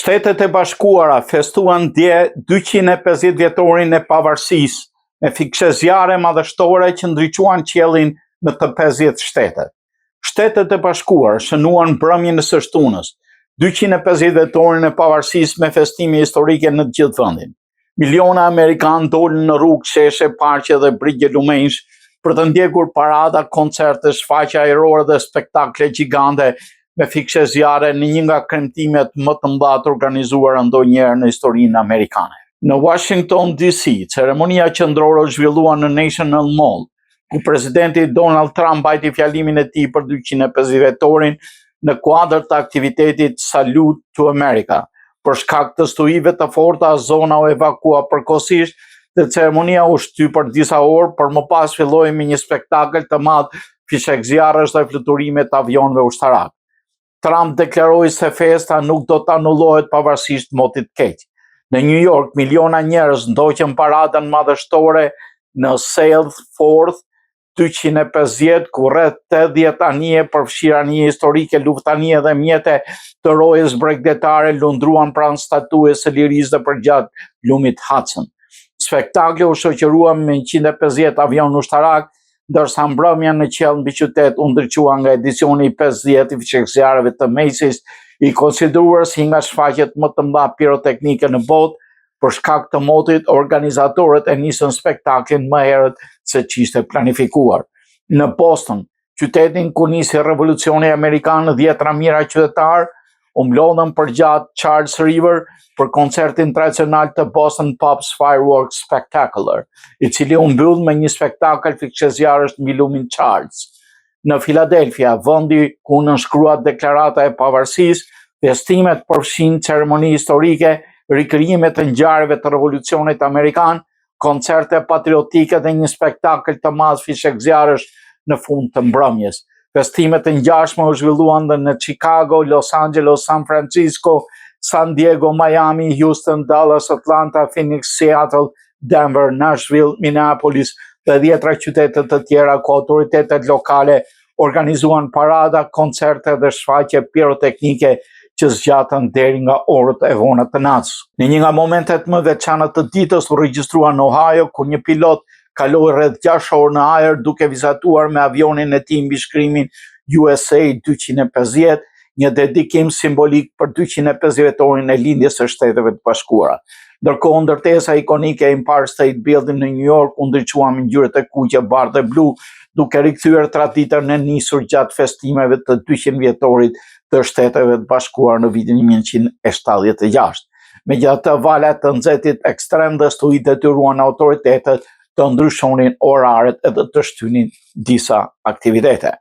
Shtetet e Bashkuara festuan dje 250 vjetorin e pavarësisë me fikse zjarre madhështore që ndriçuan qiellin në të 50 shtete. Shtetet e Bashkuara shënuan mbrëmjen e së shtunës 250 vjetorin e pavarësisë me festime historike në të gjithë vendin. Miliona amerikanë dolën në rrugë, sheshe, parqe dhe brigje lumenjsh për të ndjekur parada, koncerte, shfaqje ajrore dhe spektakle gjigante me fikse zjarre në një nga kremtimet më të mëdha të organizuara ndonjëherë në historinë amerikane. Në Washington DC, ceremonia qendrore u zhvillua në National Mall, ku presidenti Donald Trump mbajti fjalimin e tij për 250 vjetorin në kuadër të aktivitetit Salute to America. Për shkak të stuhive të forta, zona u evakua përkohësisht dhe ceremonia u shty për disa orë, por më pas filloi me një spektakël të madh fishek zjarresh dhe fluturime të avionëve ushtarak. Trump deklaroi se festa nuk do të anullohet pavarësisht motit keq. Në New York, miliona njerëz ndoqën paradën madhështore në South Fourth 250, ku rreth 80 anije përfshirë anije historike, luftanie dhe mjete të rojës bregdetare lundruan pranë statues së lirisë dhe përgjatë lumit Hudson. Spektakli u shoqërua me 150 avion ushtarak, ndërsa mbrëmja në qiell mbi qytet u ndriçua nga edicioni i 50 i fshekzjarreve të Macy's, i konsideruar si nga shfaqjet më të mëdha piroteknike në botë. Për shkak të motit, organizatorët e nisën spektaklin më herët se ç'ishte planifikuar. Në Boston, qytetin ku nisi revolucioni amerikan, 10 mijëra qytetar u mblodhen përgjatë Charles River për koncertin tradicional të Boston Pops Fireworks Spectacular, i cili u mbyll me një spektakël fiksezjarresh mbi lumin Charles. Në Philadelphia, vendi ku nënshkruat deklarata e pavarësisë, festimet përfshin ceremoni historike, rikrijime të ngjarjeve të revolucionit amerikan, koncerte patriotike dhe një spektakël të madh fishekzjarresh në fund të mbrëmjes. Festimet të ngjashme u zhvilluan dhe në Chicago, Los Angeles, San Francisco, San Diego, Miami, Houston, Dallas, Atlanta, Phoenix, Seattle, Denver, Nashville, Minneapolis dhe 10 qytete të tjera ku autoritetet lokale organizuan parada, koncerte dhe shfaqje piroteknike që zgjatën deri nga orët e vona të natës. Në një nga momentet më veçantë të ditës u regjistrua në Ohio, ku një pilot kaloi rreth 6 orë në ajër duke vizatuar me avionin e tij mbi shkrimin USA 250, një dedikim simbolik për 250 vjetorin e lindjes së Shteteve të Bashkuara. Ndërkohë, ndërtesa ikonike e Empire State Building në New York u ndriçua me ngjyrat e kuqe, bardhë dhe blu, duke rikthyer traditën e nisur gjatë festimeve të 200 vjetorit të Shteteve të Bashkuara në vitin 1976. Megjithatë, valet të nxehtit ekstrem dhe stuhitë detyruan autoritetet të ndryshonin oraret edhe të shtynin disa aktivitete.